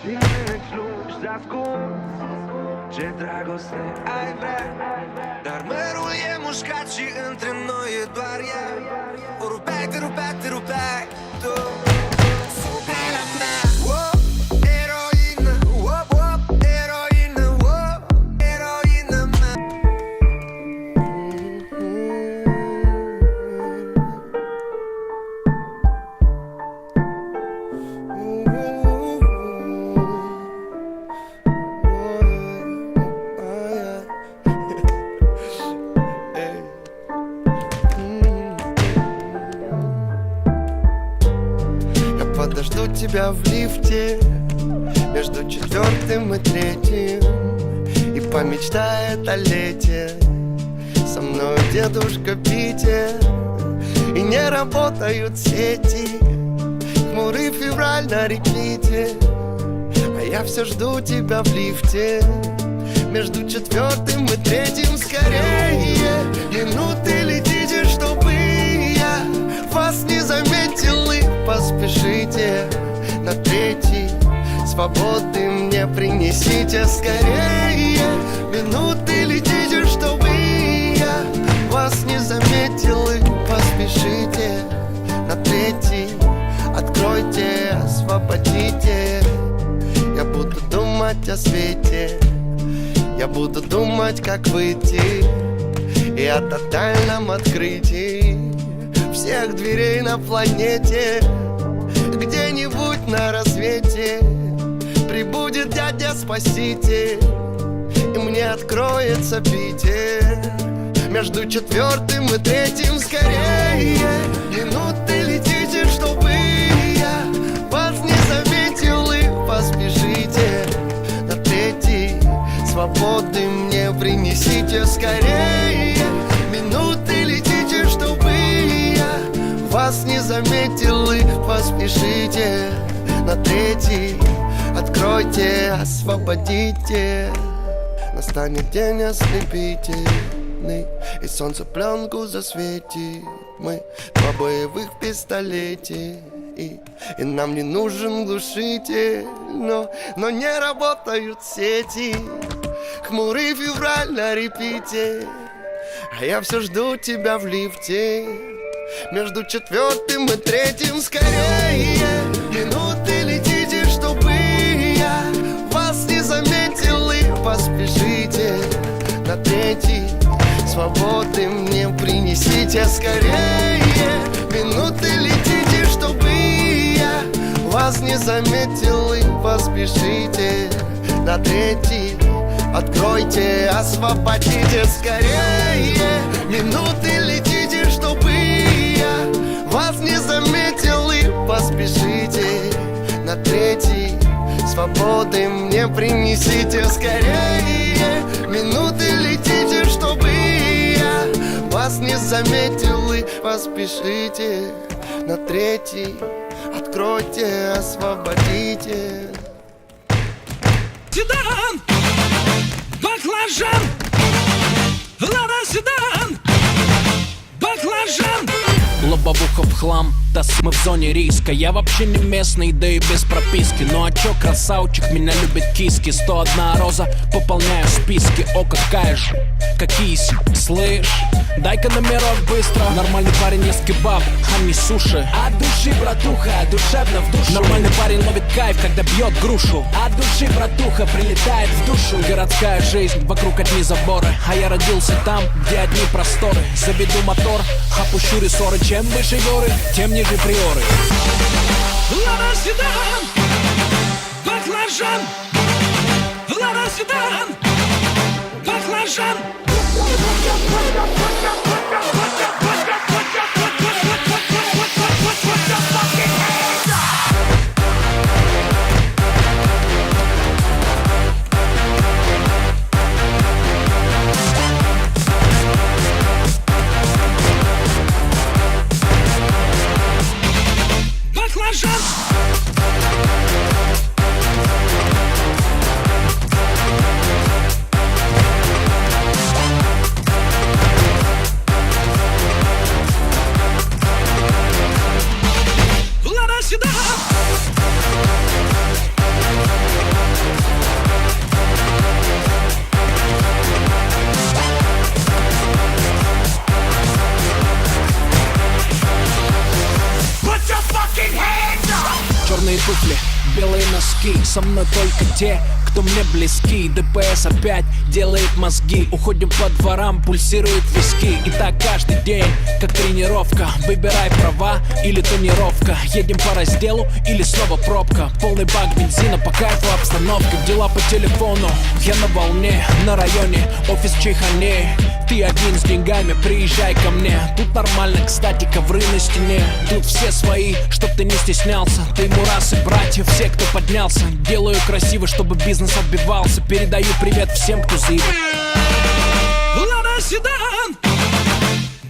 Și mine sluși de ascuns ce dragoste ai vrea. Dar mărul e mușcat și între noi e doar ea. O rupeai, te rupeai, te rupeai tu de la mea. Eroină, eroină, eroină mea. Подожду тебя в лифте между четвертым и третьим, и помечтает о лете со мной дедушка Питер. И не работают сети, хмурый февраль на реквите, а я все жду тебя в лифте между четвертым и третьим. Скорее, минуты летите, чтобы я вас не заметил, и поспешите на третий. Свободы мне принесите скорее. Минуты летите, чтобы я вас не заметил, и поспешите на третий. Откройте, освободите. Я буду думать о свете, я буду думать, как выйти, и о тотальном открытии всех дверей на планете. Где-нибудь на рассвете прибудет дядя-спаситель, и мне откроется Питер между четвертым и третьим. Скорее, минуты летите, чтобы я вас не заметил, и поспешите на третий. Свободы мне принесите скорее. Минуты летите, чтобы я вас не заметил, и поспешите на третий. Откройте, освободите. Настанет день ослепительный, и солнце пленку засветит. Мы два боевых пистолете, и нам не нужен глушитель. Но не работают сети, хмурый февраль на репите, а я все жду тебя в лифте между четвертым и третьим. Скорее, минуты летите, чтобы я вас не заметил, и поспешите на третий. Свободы мне принесите скорее. Минуты летите, чтобы я вас не заметил, и поспешите на третий. Откройте, освободите скорее. Минуты летите, чтобы я вас не заметил, и поспешите на третий. Свободы мне принесите скорее. Минуты летите, чтобы я вас не заметил, и поспешите на третий. Откройте, освободите. Седан, баклажан, Лада седан, баклажан. Лобовуха в хлам, да мы в зоне риска. Я вообще не местный, да и без прописки. Ну а чё, красавчик, меня любит киски. 101 роза, пополняю списки. О, какая же, какие слышь, дай-ка номерок быстро. Нормальный парень ест кебаб, а не суши. От души, братуха, душевно в душу. Нормальный парень ловит кайф, когда бьет грушу. От души, братуха, прилетает в душу. Городская жизнь, вокруг одни заборы, а я родился там, где одни просторы. Заведу мотор, опущу рессоры. Чем выше горы, тем ниже приоры. Лада седан, баклажан, Лада седан, баклажан. белые носки. Со мной только те, кто мне близки. ДПС опять делает мозги. Уходим по дворам, пульсируют виски. И так каждый день, как тренировка. Выбирай права или тонировка. Едем по разделу или снова пробка. Полный бак бензина, по кайфу обстановка. Дела по телефону, я на волне. На районе, офис чайхане. Ты один с деньгами, приезжай ко мне. Тут нормально, кстати, ковры на стене. Тут все свои, чтоб ты не стеснялся. Ты мурасы, братья, все, кто поднялся. Делаю красиво, чтобы бизнес отбивался. Передаю привет всем, кто заебал. Лада седан,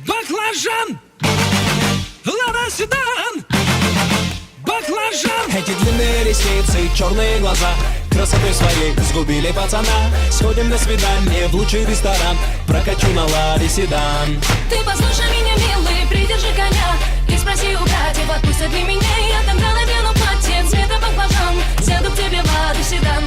баклажан. Лада седан, баклажан. Эти длинные ресницы, черные глаза красотой своей сгубили пацана. Сходим на свидание в лучший ресторан. Прокачу на Ладе седан. Ты послушай меня, милый, придержи коня и спроси у братьев, отпустят ли меня. Я тогда надену платье цвета баклажан. Сяду к тебе в Ладу седан.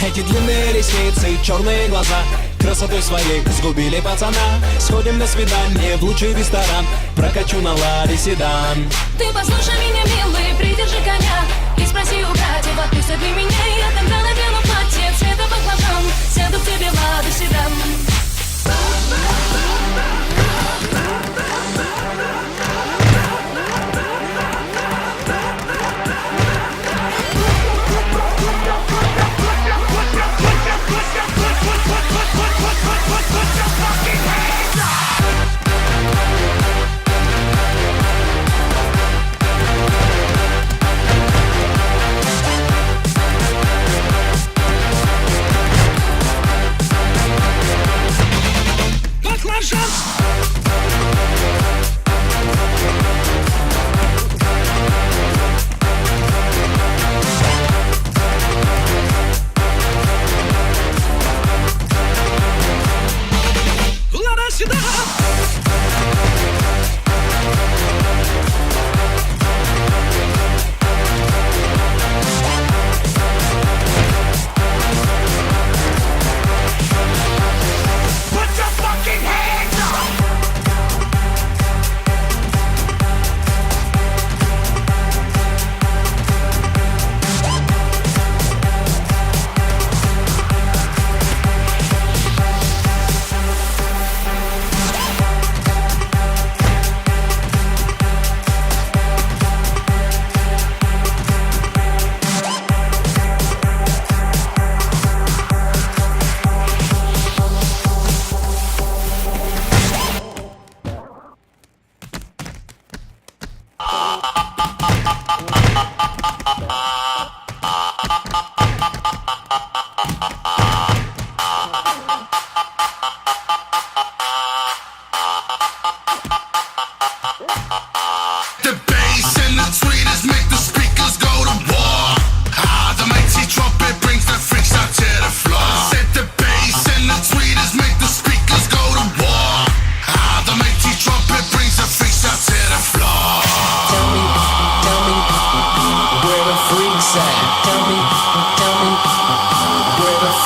Эти длинные ресницы, черные глаза красотой своей сгубили пацана. Сходим на свидание в лучший ресторан. Прокачу на Ладе седан. Ты послушай меня, милый, придержи коня и спроси у братьев, отпустят ли меня. Я тогда надену платье цвета баклажан. Сяду к тебе в Ладу седан.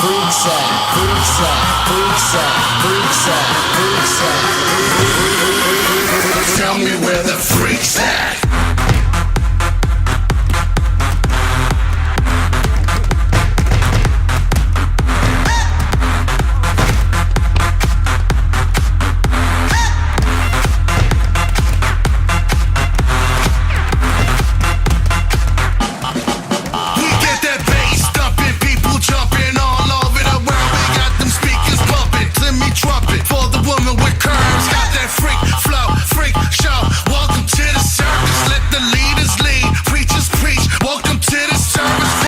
Freaks at, freaks at, freaks at, freaks at, freaks at.